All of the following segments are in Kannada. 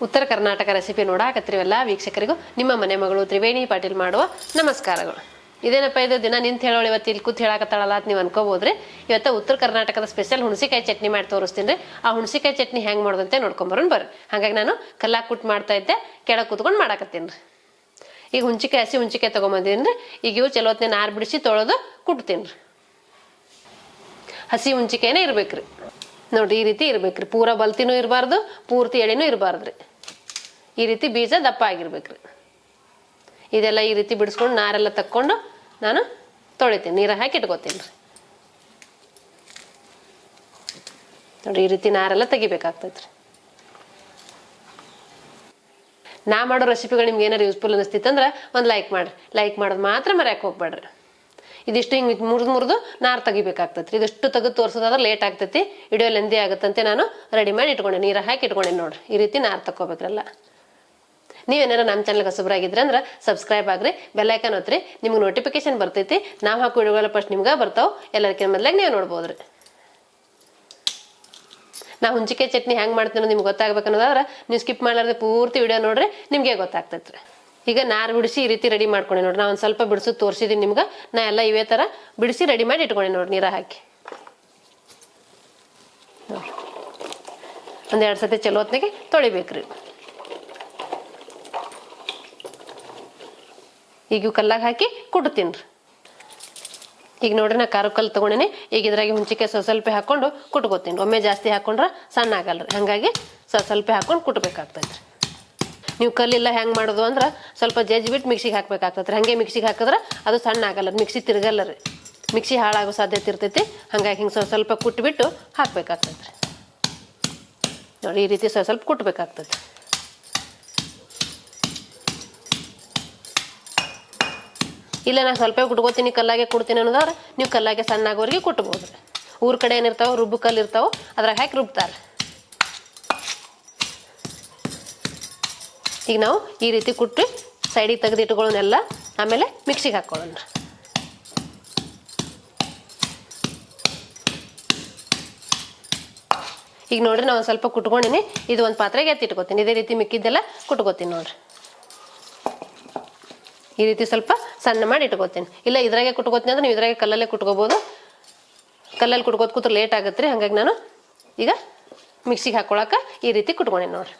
ಉತ್ತರ ಕರ್ನಾಟಕ ರೆಸಿಪಿ ನೋಡಾಕತ್ತೀವಲ್ಲ ವೀಕ್ಷಕರಿಗೂ ನಿಮ್ಮ ಮನೆ ಮಗಳು ತ್ರಿವೇಣಿ ಪಾಟೀಲ್ ಮಾಡುವ ನಮಸ್ಕಾರಗಳು. ಇದೇನಪ್ಪ ಇದು ದಿನ ನಿಂತ ಹೇಳೋಳು ಇವತ್ತು ಇಲ್ಲಿ ಕೂತ್ ಹೇಳಾಕತ್ತಾಳಲ್ಲ ಅಂತ ನೀವು ಅನ್ಕೋಬೋದ್ರಿ. ಇವತ್ತು ಉತ್ತರ ಕರ್ನಾಟಕದ ಸ್ಪೆಷಲ್ ಹುಣಸಿಕಾಯಿ ಚಟ್ನಿ ಮಾಡಿ ತೋರಿಸ್ತೀನಿ. ಆ ಹುಣಸಿಕಾಯಿ ಚಟ್ನಿ ಹೆಂಗೆ ಮಾಡೋದಂತೆ ನೋಡ್ಕೊಂಬರೋಣ ಬರ್ರಿ. ಹಾಗಾಗಿ ನಾನು ಕಲ್ಲಾಕ್ ಕುಟ್ ಮಾಡ್ತಾ ಇದ್ದೆ, ಕೆಳಗೆ ಕೂತ್ಕೊಂಡು ಮಾಡಾಕತ್ತೀನಿ. ಈಗ ಹುಣಸಿಕಾಯಿ ಹಸಿ ಹುಣಸಿಕಾಯಿ ತೊಗೊಂಬಂದಿನಿ. ಈಗ ಇವು ಚಲೋ ಹೊತ್ತಿನ ನಾರು ಬಿಡಿಸಿ ತೊಳೆದು ಕುಟ್ತೀನಿ. ಹಸಿ ಹುಣಸಿಕಾಯಿನೇ ಇರ್ಬೇಕ್ರಿ ನೋಡ್ರಿ, ಈ ರೀತಿ ಇರ್ಬೇಕ್ರಿ. ಪೂರ ಬಲ್ತಿನೂ ಇರಬಾರ್ದು, ಪೂರ್ತಿ ಎಳೆನೂ ಇರಬಾರ್ದ್ರಿ. ಈ ರೀತಿ ಬೀಜ ದಪ್ಪ ಆಗಿರ್ಬೇಕ್ರಿ. ಇದೆಲ್ಲ ಈ ರೀತಿ ಬಿಡಿಸ್ಕೊಂಡು ನಾರೆಲ್ಲ ತಕ್ಕೊಂಡು ನಾನು ತೊಳಿತೀನಿ, ನೀರು ಹಾಕಿ ಇಟ್ಕೋತೀನಿ ರೀ. ನೋಡ್ರಿ, ಈ ರೀತಿ ನಾರೆಲ್ಲ ತೆಗಿಬೇಕಾಗ್ತೈತ್ರಿ. ನಾ ಮಾಡೋ ರೆಸಿಪಿಗಳು ನಿಮ್ಗೆ ಏನಾರು ಯೂಸ್ಫುಲ್ ಅನಿಸ್ತಿತ್ತಂದ್ರೆ ಒಂದು ಲೈಕ್ ಮಾಡ್ರಿ. ಲೈಕ್ ಮಾಡೋದು ಮಾತ್ರ ಮರ್ಯಾಕೆ ಹೋಗ್ಬೇಡ್ರಿ. ಇದಿಷ್ಟು ಹಿಂಗೆ ಮುರಿದು ನಾರು ತೆಗಿಬೇಕಾಗ್ತೈತ್ರಿ. ಇದಿಷ್ಟು ತೆಗೆದು ತೋರಿಸೋದಾದ್ರೆ ಲೇಟ್ ಆಗ್ತೈತಿ, ವಿಡಿಯೋ ಲೆಂದಿ ಆಗುತ್ತಂತೆ ನಾನು ರೆಡಿ ಮಾಡಿ ಇಟ್ಕೊಂಡೆ, ನೀರು ಹಾಕಿ ಇಟ್ಕೊಂಡೆ. ನೋಡ್ರಿ, ಈ ರೀತಿ ನಾರು ತಗೋಬೇಕ್ರಲ್ಲ. ನೀವೇನಾರ ನಮ್ಮ ಚಾನಲ್ಗೆ ಹೊಸಬ್ರಾಗಿದ್ರೆ ಅಂದ್ರೆ ಸಬ್ಸ್ಕ್ರೈಬ್ ಆಗ್ರಿ, ಬೆಲ್ಲೈಕನ್ ಒತ್ತಿರಿ. ನಿಮ್ಗೆ ನೋಟಿಫಿಕೇಶನ್ ಬರ್ತೈತಿ. ನಾವು ಹಾಕೋ ವಿಡಿಯೋಗಳ ಫಸ್ಟ್ ನಿಮ್ಗೆ ಬರ್ತಾವೆ, ಎಲ್ಲರಿಗಿಂತ ಮೊದಲಾಗಿ ನೀವು ನೋಡ್ಬೋದ್ರಿ. ನಾ ಹುಣಸಿಕಾಯಿ ಚಟ್ನಿ ಹೆಂಗೆ ಮಾಡ್ತೀನಿ ನಿಮ್ಗೆ ಗೊತ್ತಾಗ್ಬೇಕನ್ನೋದಾದ್ರೆ ನೀವು ಸ್ಕಿಪ್ ಮಾಡಲಾರ್ದೆ ಪೂರ್ತಿ ವಿಡಿಯೋ ನೋಡ್ರಿ, ನಿಮಗೆ ಗೊತ್ತಾಗ್ತೈತ್ರಿ. ಈಗ ನಾರು ಬಿಡಿಸಿ ಈ ರೀತಿ ರೆಡಿ ಮಾಡ್ಕೊಂಡೆ ನೋಡ್ರಿ. ನಾ ಒಂದು ಸ್ವಲ್ಪ ಬಿಡಿಸೋದು ತೋರಿಸಿದ್ದೀನಿ ನಿಮ್ಗೆ. ನಾ ಎಲ್ಲ ಇವೇ ಥರ ಬಿಡಿಸಿ ರೆಡಿ ಮಾಡಿ ಇಟ್ಕೊಂಡೆ ನೋಡ್ರಿ, ನೀರ ಹಾಕಿ. ನೋಡ್ರಿ, ಒಂದೆರಡು ಸತಿ ಚಲೋ ಹೊತ್ನಾಗೆ ತೊಳಿಬೇಕ್ರಿ. ಈಗ ಇವು ಕಲ್ಲಾಗ ಹಾಕಿ ಕುಟ್ತೀನಿ ರೀ. ಈಗ ನೋಡ್ರಿ, ನಾ ಖಾರ ಕಲ್ಲು ತೊಗೊಂಡೇನಿ. ಈಗ ಇದ್ರಾಗೆ ಹುಣಸಿಕಾಯಿ ಸ್ವಲ್ಪ ಹಾಕೊಂಡು ಕುಟ್ಕೋತೀನಿ. ಒಮ್ಮೆ ಜಾಸ್ತಿ ಹಾಕೊಂಡ್ರೆ ಸಣ್ಣ ಆಗಲ್ರಿ, ಹಾಗಾಗಿ ಸ್ವಲ್ಪ ಹಾಕೊಂಡು ಕುಟ್ಬೇಕಾಗ್ತೈತ್ರಿ. ನೀವು ಕಲ್ಲಿಲ್ಲ ಹೆಂಗೆ ಮಾಡೋದು ಅಂದ್ರೆ ಸ್ವಲ್ಪ ಜಜ್ಜಿಬಿಟ್ಟು ಮಿಕ್ಸಿಗೆ ಹಾಕ್ಬೇಕಾಗ್ತೈತ್ರಿ. ಹಾಗೆ ಮಿಕ್ಸಿಗೆ ಹಾಕಿದ್ರೆ ಅದು ಸಣ್ಣ ಆಗಲ್ಲ, ಮಿಕ್ಸಿ ತಿರ್ಗಲ್ಲ ರೀ. ಮಿಕ್ಸಿ ಹಾಳಾಗೋ ಸಾಧ್ಯತೆ ಇರ್ತೈತಿ. ಹಾಗಾಗಿ ಹಿಂಗೆ ಸ್ವಲ್ಪ ಕುಟ್ಬಿಟ್ಟು ಹಾಕ್ಬೇಕಾಗ್ತೈತ್ರಿ. ನೋಡಿ, ಈ ರೀತಿ ಸ್ವಲ್ಪ ಕುಟ್ಬೇಕಾಗ್ತೈತಿ. ಇಲ್ಲ ನಾ ಸ್ವಲ್ಪ ಕುಟ್ಕೋತೀನಿ, ಕಲ್ಲಾಗೆ ಕುಡ್ತೀನಿ ಅನ್ನೋದವ್ರೆ ನೀವು ಕಲ್ಲಾಗೆ ಸಣ್ಣ ಆಗೋರಿಗೆ ಕುಟ್ಬೋದು ರೀ. ಊರ ಕಡೆ ಏನಿರ್ತಾವೆ ರುಬ್ಬು ಕಲ್ಲು ಇರ್ತಾವೆ, ಅದ್ರಾಗ ಹಾಕಿ ರುಬ್ತಾರೆ. ಈಗ ನಾವು ಈ ರೀತಿ ಕುಟ್ಟಿ ಸೈಡಿಗೆ ತೆಗೆದು ಇಟ್ಕೊಳ್ಳೋನೆಲ್ಲ ಆಮೇಲೆ ಮಿಕ್ಸಿಗೆ ಹಾಕ್ಕೊಳ್ಳೋಣ. ಈಗ ನೋಡ್ರಿ, ನಾವು ಒಂದು ಸ್ವಲ್ಪ ಕುಟ್ಕೊಂಡಿನಿ. ಇದು ಒಂದು ಪಾತ್ರೆಗೆ ಎತ್ತಿ ಇಟ್ಕೋತೀನಿ. ಇದೇ ರೀತಿ ಮಿಕ್ಕಿದ್ದೆಲ್ಲ ಕುಟ್ಕೋತೀನಿ ನೋಡ್ರಿ. ಈ ರೀತಿ ಸ್ವಲ್ಪ ಸಣ್ಣ ಮಾಡಿ ಇಟ್ಕೋತೀನಿ. ಇಲ್ಲ ಇದ್ರಾಗೆ ಕುಟ್ಕೋತೀನಿ ಅಂದ್ರೆ ನೀವು ಇದ್ರಾಗೆ ಕಲ್ಲಲ್ಲೇ ಕುಟ್ಕೋಬೋದು. ಕಲ್ಲಲ್ಲಿ ಕುಟ್ಕೋತ ಕೂತ್ರೆ ಲೇಟ್ ಆಗತ್ತೆ ರೀ. ಹಾಗಾಗಿ ನಾನು ಈಗ ಮಿಕ್ಸಿಗೆ ಹಾಕ್ಕೊಳಕ್ಕೆ ಈ ರೀತಿ ಕುಟ್ಕೊಂಡೇನಿ ನೋಡ್ರಿ.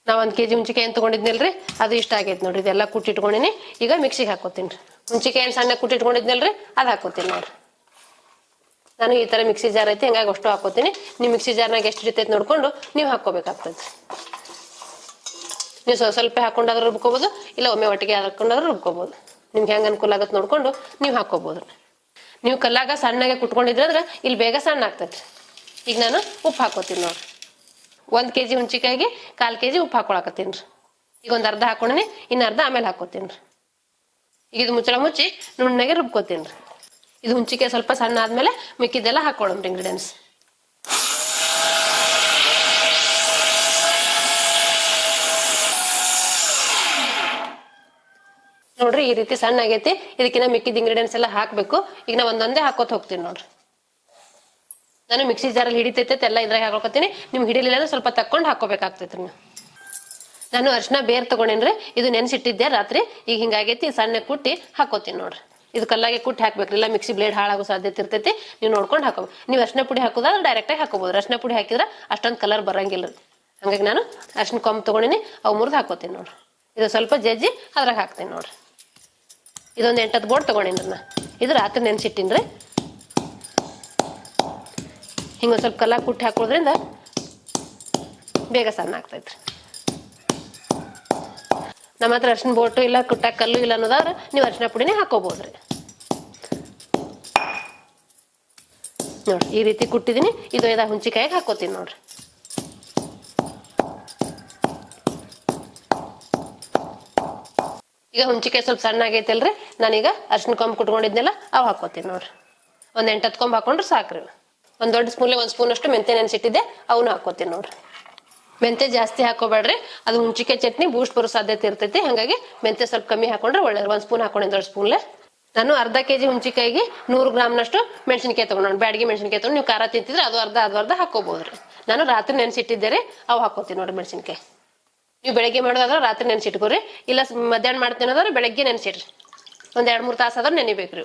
ನಾವು 1 kg ಹುಣಸಿಕಾಯಿ ತೊಗೊಂಡಿದ್ನಲ್ರಿ, ಅದು ಇಷ್ಟ ಆಗೈತೆ ನೋಡ್ರಿ. ಇದೆಲ್ಲ ಕುಟ್ಟಿಟ್ಕೊಂಡಿನಿ. ಈಗ ಮಿಕ್ಸಿಗೆ ಹಾಕೋತೀನಿ ರೀ. ಹುಣಸಿಕಾಯಿ ಸಣ್ಣ ಕುಟ್ಟಿಟ್ಕೊಂಡಿದ್ನಲ್ರಿ, ಅದು ಹಾಕೋತೀನಿ ನೋಡ್ರಿ. ನಾನು ಈ ಥರ ಮಿಕ್ಸಿ ಜಾರ್ ಐತಿ, ಹಂಗಾಗಿ ಅಷ್ಟು ಹಾಕೋತೀನಿ. ನೀವು ಮಿಕ್ಸಿ ಜಾರ್ನಾಗ ಎಷ್ಟು ಇರ್ತೈತೆ ನೋಡ್ಕೊಂಡು ನೀವು ಹಾಕ್ಕೋಬೇಕಾಗ್ತದೆ. ನೀವು ಸ್ವಲ್ಪ ಹಾಕೊಂಡಾದ್ರೂ ರುಬ್ಕೋಬೋದು, ಇಲ್ಲ ಒಮ್ಮೆ ಒಟ್ಟಿಗೆ ಹಾಕೊಂಡಾದ್ರೂ ರುಬ್ಕೋಬೋದು. ನಿಮ್ಗೆ ಹೆಂಗೆ ಅನುಕೂಲ ಆಗುತ್ತೆ ನೋಡ್ಕೊಂಡು ನೀವು ಹಾಕ್ಕೋಬೋದು. ನೀವು ಕಲ್ಲಾಗ ಸಣ್ಣಗೆ ಕುಟ್ಕೊಂಡಿದ್ರೆ ಇಲ್ಲಿ ಬೇಗ ಸಣ್ಣ ಆಗ್ತೈತಿ. ಈಗ ನಾನು ಉಪ್ಪು ಹಾಕೋತೀನಿ ನೋಡ್ರಿ. 1 kg ಹುಣಸಿಕಾಯಿಗೆ 1/4 kg ಉಪ್ಪು ಹಾಕೊಳಕತ್ತೀನಿ ರೀ. ಈಗ ಒಂದು ಅರ್ಧ ಹಾಕೊಂಡಿ, ಇನ್ನು ಅರ್ಧ ಆಮೇಲೆ ಹಾಕೋತೀನಿ ರೀ. ಈಗ ಇದು ಮುಚ್ಚಳ ಮುಚ್ಚಿ ನುಣ್ಣಗೆ ರುಬ್ಕೋತೀನಿ ರೀ. ಇದು ಹುಣಸಿಕಾಯಿ ಸ್ವಲ್ಪ ಸಣ್ಣ ಆದ್ಮೇಲೆ ಮಿಕ್ಕಿದ್ದೆಲ್ಲ ಹಾಕೊಳ್ಳೋಣ್ರಿ ಇಂಗ್ರೀಡಿಯೆಂಟ್ಸ್. ನೋಡ್ರಿ, ಈ ರೀತಿ ಸಣ್ಣ ಆಗೈತಿ. ಇದಕ್ಕಿನ್ನ ಮಿಕ್ಕಿದ ಇಂಗ್ರೀಡಿಯೆಂಟ್ಸ್ ಎಲ್ಲ ಹಾಕಬೇಕು. ಈಗ ನಾ ಒಂದೊಂದೇ ಹಾಕೋತ ಹೋಗ್ತೀನಿ ನೋಡ್ರಿ. ನಾನು ಮಿಕ್ಸಿ ಜಾರಲ್ಲಿ ಹಿಡಿತೈತೆ ಎಲ್ಲ ಇದ್ರಾಗ ಹಾಕೋತೀನಿ. ನಿಮ್ಗೆ ಹಿಡಿಲಿಲ್ಲ ಅಂದ್ರೆ ಸ್ವಲ್ಪ ತಕ್ಕೊಂಡು ಹಾಕೋಬೇಕಾಗ್ತೈತ್ರಿ. ನಾನು ಅರ್ಶಿನ ಬೇರ್ ತಗೊಂಡೇನ್ರಿ. ಇದು ನೆನ್ಸಿಟ್ಟಿದ್ದೆ ರಾತ್ರಿ. ಈಗ ಹಿಂಗಾಗೈತಿ, ಸಣ್ಣ ಕುಟ್ಟಿ ಹಾಕೋತೀನಿ ನೋಡ್ರಿ. ಇದು ಕಲ್ಲಾಗೆ ಕುಟ್ಟಿ ಹಾಕ್ಬೇಕ್ರಿ, ಇಲ್ಲ ಮಿಕ್ಸಿ ಬ್ಲೇಡ್ ಹಾಳಾಗೋ ಸಾಧ್ಯತೆ ಇರ್ತೈತಿ. ನೀವು ನೋಡ್ಕೊಂಡು ಹಾಕೋಬೇಕು. ನೀವು ಅರ್ಶಿನ ಪುಡಿ ಹಾಕೋದಾದ್ರೆ ಡೈರೆಕ್ಟಾಗಿ ಹಾಕೋಬೋದು. ಅರ್ಶಿನ ಪುಡಿ ಹಾಕಿದ್ರೆ ಅಷ್ಟೊಂದು ಕಲರ್ ಬರಂಗಿಲ್ಲ. ಹಂಗಾಗಿ ನಾನು ಅರ್ಶಿನ ಕೊಂಬ್ ತೊಗೊಂಡಿನಿ, ಅವು ಮುರಿದು ಹಾಕೋತೀನಿ ನೋಡ್ರಿ. ಇದು ಸ್ವಲ್ಪ ಜಜ್ಜಿ ಅದ್ರಾಗ ಹಾಕ್ತೀನಿ ನೋಡ್ರಿ. ಇದೊಂದು 8-10 ಬೋಟ್ ತೊಗೊಂಡಿನ್ರಿ ನಾ. ಇದು ರಾತ್ರಿ ನೆನ್ಸಿಟ್ಟಿನ್ರಿ. ಹಿಂಗೊಂದು ಸ್ವಲ್ಪ ಕಲ್ಲಾಗ ಕುಟ್ಟಿ ಹಾಕೋದ್ರಿಂದ ಬೇಗ ಸಣ್ಣ ಆಗ್ತೈತ್ರಿ. ನಮ್ಮ ಹತ್ರ ಅರ್ಶಿನ ಬೋಟು ಇಲ್ಲ ಕುಟ್ಟಾಕ ಕಲ್ಲು ಇಲ್ಲ ಅನ್ನೋದಾದ್ರೆ ನೀವು ಅರ್ಶಿನ ಪುಡಿನೇ ಹಾಕೋಬೋದ್ರಿ. ನೋಡ್ರಿ, ಈ ರೀತಿ ಕುಟ್ಟಿದ್ದೀನಿ. ಇದು ಹುಣಸಿಕಾಯಿಗೆ ಹಾಕೋತೀನಿ ನೋಡ್ರಿ. ಈಗ ಹುಣಸಿಕಾಯಿ ಸ್ವಲ್ಪ ಸಣ್ಣ ಆಗೈತಲ್ರಿ, ನಾನೀಗ ಅರ್ಶಿನ ಕೊಂಬ್ ಕುಟ್ಕೊಂಡಿದ್ನೆಲ್ಲ ಅವು ಹಾಕೋತೀನಿ ನೋಡ್ರಿ. ಒಂದು 8-10 ಕೊಂಬ್ ಹಾಕೊಂಡ್ರೆ ಸಾಕ್ರಿ. ಒಂದು ದೊಡ್ಡ ಸ್ಪೂನ್ಲೆ 1 ಸ್ಪೂನ್ ಅಷ್ಟು ಮೆಂತೆ ನೆನ್ಸಿಟ್ಟಿದ್ದೆ, ಅವನು ಹಾಕೋತೀನಿ ನೋಡ್ರಿ. ಮೆಂತೆ ಜಾಸ್ತಿ ಹಾಕೋಬೇಡ್ರಿ, ಅದು ಹುಣಸಿಕಾಯಿ ಚಟ್ನಿ ಬೂಸ್ಟ್ ಬರೋ ಸಾಧ್ಯತೆ ಇರ್ತೈತಿ. ಹಾಗಾಗಿ ಮೆಂತೆ ಸ್ವಲ್ಪ ಕಮ್ಮಿ ಹಾಕೊಂಡ್ರೆ ಒಳ್ಳೆಯದು. 1 ಸ್ಪೂನ್ ಹಾಕೊಂಡೆ, ದೊಡ್ಡ ಸ್ಪೂನ್ಲೆ. ನಾನು ಅರ್ಧ kg ಹುಣಸಿಕಾಯಿಗೆ 100 ಗ್ರಾಮ್ನಷ್ಟು ಮೆಣಸಿನಕಾಯಿ ತೊಗೊಂಡು, ಬ್ಯಾಡಗಿ ಮೆಣಸಿನಕಾಯಿ ತೊಗೊಂಡು, ನೀವು ಖಾರ ತಿಂತಿದ್ರೆ ಅದು ಅರ್ಧ ಹಾಕೋಬೋದ್ರಿ. ನಾನು ರಾತ್ರಿ ನೆನೆಸಿಟ್ಟಿದ್ದೆ ರೀ, ಅವು ಹಾಕೋತೀನಿ ನೋಡ್ರಿ ಮೆಣಸಿನ್ಕಾಯಿ. ನೀವು ಬೆಳಗ್ಗೆ ಮಾಡೋದಾದ್ರೆ ರಾತ್ರಿ ನೆನೆಸಿಟ್ಕೋರಿ, ಇಲ್ಲ ಮಧ್ಯಾಹ್ನ ಮಾಡ್ತೀನಿ ಅನ್ನೋದ್ರೆ ಬೆಳಗ್ಗೆ ನೆನೆಸಿಡ್ರಿ. ಒಂದ್ 2-3 ತಾಸು ಆದ್ರೆ ನೆನಿಬೇಕ್ರಿ.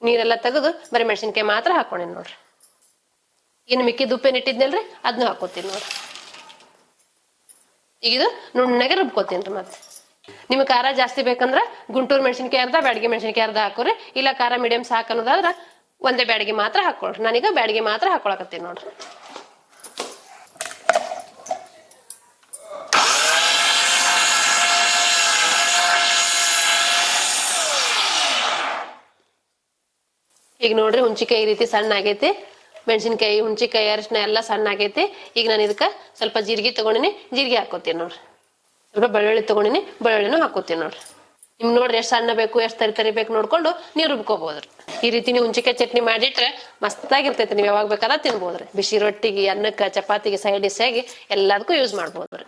ನೀರೆಲ್ಲ ತೆಗೆದು ಬರೀ ಮೆಣಸಿನ್ಕಾಯಿ ಮಾತ್ರ ಹಾಕೊಂಡೇನಿ ನೋಡ್ರಿ. ಇನ್ನು ಮಿಕ್ಕಿದ ಉಪ್ಪೇನು ಇಟ್ಟಿದ್ನಲ್ರಿ ಅದನ್ನು ಹಾಕೋತೀನಿ ನೋಡ್ರಿ. ಈಗ ಇದು ನುಣ್ಣಗೆ ರುಬ್ಕೋತೀನಿ ರೀ. ಮತ್ತೆ ನಿಮ್ಗೆ ಖಾರ ಜಾಸ್ತಿ ಬೇಕಂದ್ರ ಗುಂಟೂರು ಮೆಣಸಿನ್ಕಾಯಿ ಅರ್ಧ, ಬ್ಯಾಡಗಿ ಮೆಣಸಿನ್ಕಾಯಿ ಅರ್ಧ ಹಾಕೋರಿ. ಇಲ್ಲ ಖಾರ ಮೀಡಿಯಂ ಸಾಕು ಅನ್ನೋದಾದ್ರ ಒಂದೇ ಬ್ಯಾಡಗಿ ಮಾತ್ರ ಹಾಕೊಳ್ರಿ. ನಾನೀಗ ಬ್ಯಾಡಗಿ ಮಾತ್ರ ಹಾಕೊಳಕತ್ತೀನಿ ನೋಡ್ರಿ. ಈಗ ನೋಡ್ರಿ ಹುಂಚಿಕಾಯಿ ಈ ರೀತಿ ಸಣ್ಣ ಆಗೈತಿ. ಮೆಣಸಿನ್ಕಾಯಿ, ಹುಂಚಿಕಾಯಿ, ಅರಿಶಿನ ಎಲ್ಲ ಸಣ್ಣ ಆಗೈತಿ. ಈಗ ನಾನು ಇದಕ್ಕೆ ಸ್ವಲ್ಪ ಜೀರಿಗೆ ತಗೊಂಡಿನಿ, ಜೀರಿಗೆ ಹಾಕೋತೀನಿ ನೋಡ್ರಿ. ಸ್ವಲ್ಪ ಬೆಳ್ಳುಳ್ಳಿ ತಗೊಂಡಿನಿ, ಬೆಳ್ಳುಳ್ಳಿನೂ ಹಾಕೋತೀನಿ ನೋಡ್ರಿ. ನಿಮ್ಗೆ ನೋಡ್ರಿ ಎಷ್ಟು ಸಣ್ಣ ಬೇಕು, ಎಷ್ಟು ತರಿ ಬೇಕು ನೋಡ್ಕೊಂಡು ನೀವು ರುಬ್ಕೋಬಹುದ್ರಿ. ಈ ರೀತಿ ನೀವು ಹುಂಚಿಕಾಯಿ ಚಟ್ನಿ ಮಾಡಿಟ್ರೆ ಮಸ್ತಾಗಿರ್ತೈತಿ. ನೀವು ಯಾವಾಗ ಬೇಕಾದ್ರೆ ತಿನ್ಬೋದ್ರಿ. ಬಿಸಿ ರೊಟ್ಟಿಗೆ, ಅನ್ನಕ್ಕೆ, ಚಪಾತಿಗೆ ಸೈಡ್ ಡಿಶ್ ಆಗಿ ಎಲ್ಲದಕ್ಕೂ ಯೂಸ್ ಮಾಡ್ಬೋದ್ರಿ.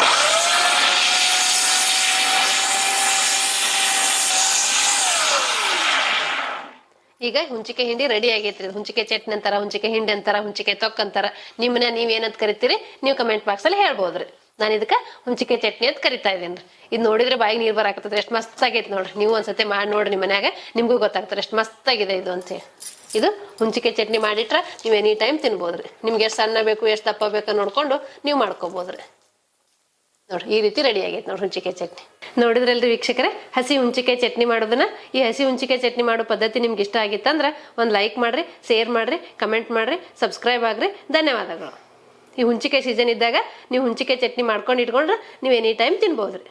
ಈಗ ಹುಂಚಿಕಾಯಿ ಹಿಂಡಿ ರೆಡಿ ಆಗೈತ್ರಿ. ಹುಂಚಿಕಾಯಿ ಚಟ್ನಿ ಅಂತಾರ, ಹುಂಚಿಕಾಯಿ ಹಿಂಡಿ ಅಂತಾರ, ಹುಂಚಿಕಾಯಿ ತೊಕ್ಕ ಅಂತಾರ. ನಿಮ್ಮನ್ನ ನೀವ್ ಏನಂತ ಕರಿತೀರಿ ನೀವು ಕಮೆಂಟ್ ಬಾಕ್ಸ್ ಅಲ್ಲಿ ಹೇಳ್ಬೋದ್ರಿ. ನಾನು ಇದಕ್ಕ ಹುಂಚಿಕಾಯಿ ಚಟ್ನಿ ಅಂತ ಕರಿತಾ ಇದೇನ್ರಿ. ಇದು ನೋಡಿದ್ರೆ ಬಾಯಿಗೆ ನೀರ್ ಬರಾಕತ್ತದ. ಎಷ್ಟು ಮಸ್ತ್ ಆಗೈತಿ ನೋಡ್ರಿ. ನೀವು ಒಂದ್ಸತಿ ಮಾಡಿ ನೋಡ್ರಿ ನಿಮ್ಮ ಮನ್ಯಾಗ, ನಿಮ್ಗೂ ಗೊತ್ತಾಗ್ತಾರೆ ಎಷ್ಟು ಮಸ್ತ್ ಆಗಿದೆ ಇದು ಅಂತ ಹೇಳಿ. ಇದು ಹುಂಚಿಕಾಯಿ ಚಟ್ನಿ ಮಾಡಿಟ್ರ ನೀವು ಎನಿ ಟೈಮ್ ತಿನ್ಬೋದ್ರಿ. ನಿಮ್ಗೆ ಎಷ್ಟು ಸಣ್ಣ ಬೇಕು, ಎಷ್ಟು ದಪ್ಪ ಬೇಕು ನೋಡ್ಕೊಂಡು ನೀವು ಮಾಡ್ಕೋಬೋದ್ರಿ. ನೋಡ್ರಿ ಈ ರೀತಿ ರೆಡಿ ಆಗೈತೆ ನೋಡ್ರಿ ಹುಂಚಿಕಾಯಿ ಚಟ್ನಿ. ನೋಡಿದ್ರಲ್ರಿ ವೀಕ್ಷಕರೇ, ಹಸಿ ಹುಂಚಿಕಾಯಿ ಚಟ್ನಿ ಮಾಡೋದನ್ನ. ಈ ಹಸಿ ಹುಂಚಿಕಾಯಿ ಚಟ್ನಿ ಮಾಡೋ ಪದ್ಧತಿ ನಿಮ್ಗೆ ಇಷ್ಟ ಆಗಿತ್ತಂದ್ರ ಒಂದು ಲೈಕ್ ಮಾಡ್ರಿ, ಶೇರ್ ಮಾಡ್ರಿ, ಕಮೆಂಟ್ ಮಾಡ್ರಿ, ಸಬ್ಸ್ಕ್ರೈಬ್ ಆಗ್ರಿ. ಧನ್ಯವಾದಗಳು. ಈ ಹುಂಚಿಕಾಯಿ ಸೀಸನ್ ಇದ್ದಾಗ ನೀವು ಹುಂಚಿಕಾಯಿ ಚಟ್ನಿ ಮಾಡ್ಕೊಂಡು ಇಟ್ಕೊಂಡ್ರೆ ನೀವು ಎನಿ ಟೈಮ್ ತಿನ್ಬೋದ್ರಿ.